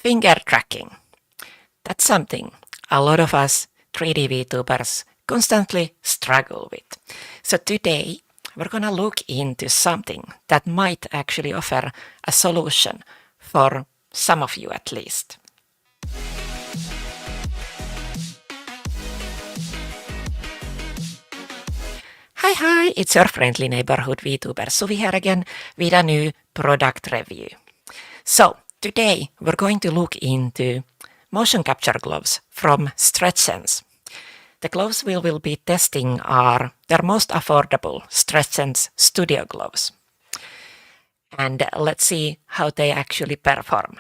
Finger tracking. That's something a lot of us 3D VTubers constantly struggle with. So today we're gonna look into something that might actually offer a solution for some of you at least. Hi, it's your friendly neighborhood VTuber Suvi here again with a new product review. So today we're going to look into motion capture gloves from StretchSense. The gloves we will be testing are their most affordable StretchSense Studio Gloves. And let's see how they actually perform.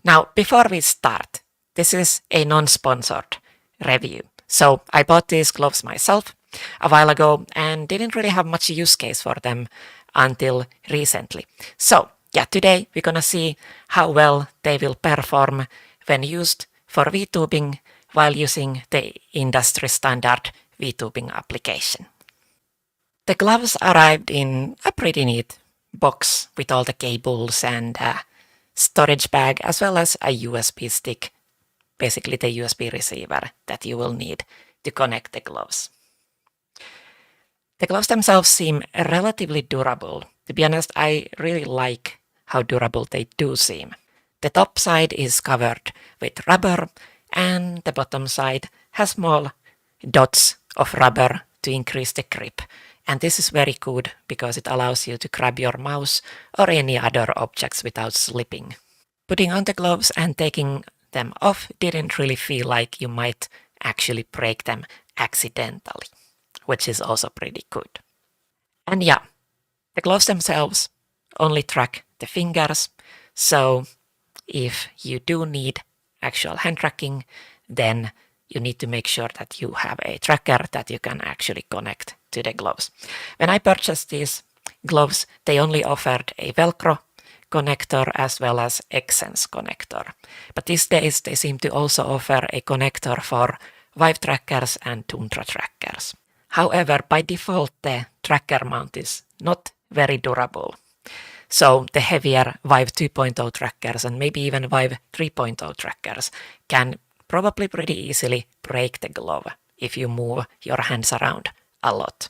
Now, before we start, this is a non-sponsored review. So I bought these gloves myself a while ago and didn't really have much use case for them until recently. So yeah, today we're gonna see how well they will perform when used for VTubing while using the industry standard VTubing application. The gloves arrived in a pretty neat box with all the cables and a storage bag as well as a USB stick, basically the USB receiver that you will need to connect the gloves. The gloves themselves seem relatively durable. To be honest, I really like how durable they do seem. The top side is covered with rubber and the bottom side has small dots of rubber to increase the grip. And this is very good because it allows you to grab your mouse or any other objects without slipping. Putting on the gloves and taking them off didn't really feel like you might actually break them accidentally, which is also pretty good. And yeah, the gloves themselves only track the fingers, so if you do need actual hand tracking, then you need to make sure that you have a tracker that you can actually connect to the gloves. When I purchased these gloves, they only offered a Velcro connector as well as Xsense connector. But these days they seem to also offer a connector for Vive trackers and Tundra trackers. However, by default the tracker mount is not very durable. So the heavier Vive 2.0 trackers and maybe even Vive 3.0 trackers can probably pretty easily break the glove if you move your hands around a lot.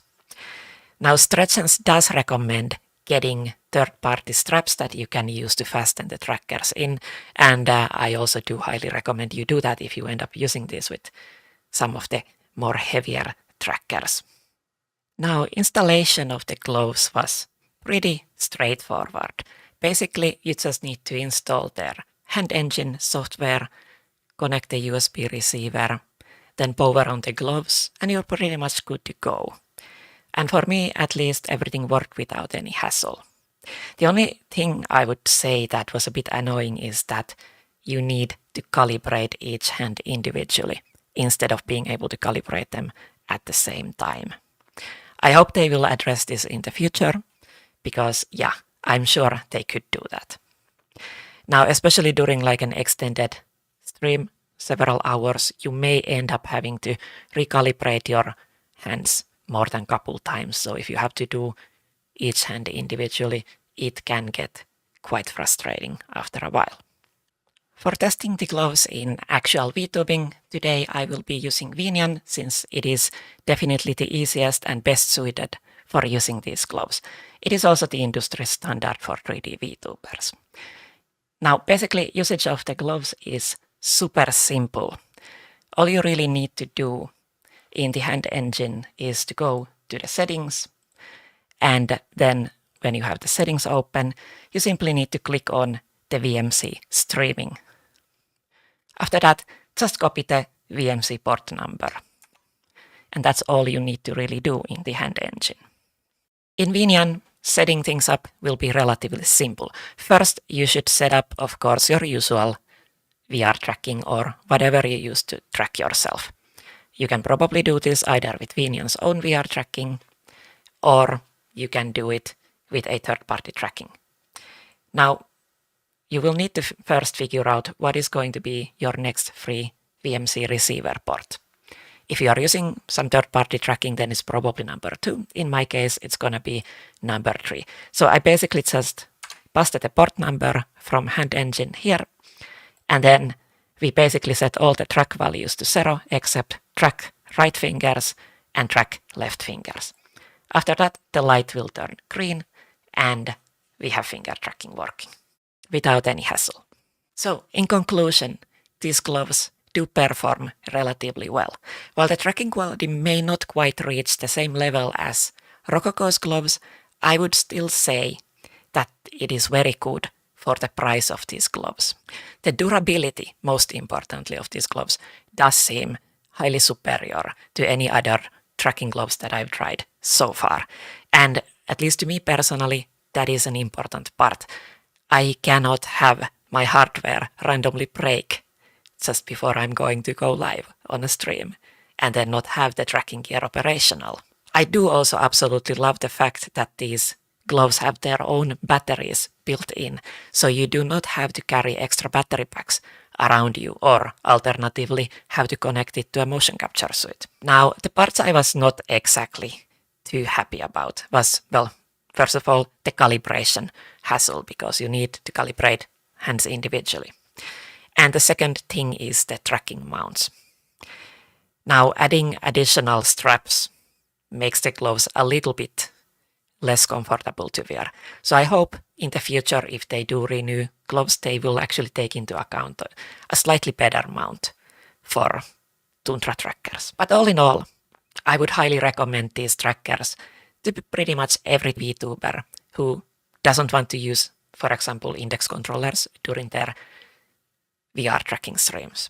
Now StretchSense does recommend getting third-party straps that you can use to fasten the trackers in, and I also do highly recommend you do that if you end up using this with some of the more heavier trackers. Now installation of the gloves was pretty straightforward. Basically you just need to install their hand engine software, connect the USB receiver, then power on the gloves and you're pretty much good to go. And for me at least everything worked without any hassle. The only thing I would say that was a bit annoying is that you need to calibrate each hand individually instead of being able to calibrate them at the same time. I hope they will address this in the future because yeah, I'm sure they could do that. Now, especially during like an extended stream, several hours, you may end up having to recalibrate your hands more than a couple times. So if you have to do each hand individually, it can get quite frustrating after a while. For testing the gloves in actual VTubing, today I will be using VNyan since it is definitely the easiest and best suited for using these gloves. It is also the industry standard for 3D VTubers. Now basically usage of the gloves is super simple. All you really need to do in the hand engine is to go to the settings, and then when you have the settings open, you simply need to click on the VMC streaming. After that, just copy the VMC port number. And that's all you need to really do in the hand engine. In VNyan, setting things up will be relatively simple. First, you should set up, of course, your usual VR tracking or whatever you use to track yourself. You can probably do this either with VNyan's own VR tracking or you can do it with a third-party tracking. Now, you will need to first figure out what is going to be your next free VMC receiver port. If you are using some third-party tracking, then it's probably number 2. In my case, it's going to be number 3. So I basically just pasted the port number from hand engine here, And then we basically set all the track values to 0 except track right fingers and track left fingers. After that, the light will turn green and we have finger tracking working without any hassle. So, in conclusion, these gloves do perform relatively well. While the tracking quality may not quite reach the same level as 𝐒𝐿𝐂𝐻's gloves, I would still say that it is very good for the price of these gloves. The durability, most importantly, of these gloves does seem highly superior to any other tracking gloves that I've tried so far. And at least to me personally, that is an important part. I cannot have my hardware randomly break just before I'm going to go live on a stream and then not have the tracking gear operational. I do also absolutely love the fact that these gloves have their own batteries built in, so you do not have to carry extra battery packs around you or alternatively have to connect it to a motion capture suite. Now, the parts I was not exactly too happy about was, well, first of all, the calibration hassle because you need to calibrate hands individually. And the second thing is the tracking mounts. Now, adding additional straps makes the gloves a little bit less comfortable to wear. So I hope in the future, if they do renew gloves, they will actually take into account a slightly better mount for Tundra trackers. But all in all, I would highly recommend these trackers to pretty much every VTuber who doesn't want to use, for example, index controllers during their VR tracking streams.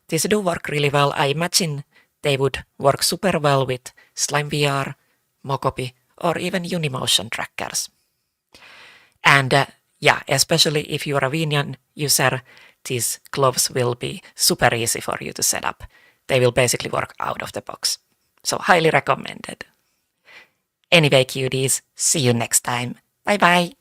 These do work really well. I imagine they would work super well with Slime VR, mocap, or even Unimotion trackers. And especially if you're a VNyan user, these gloves will be super easy for you to set up. They will basically work out of the box. So highly recommended. Anyway, cuties, see you next time. Bye bye.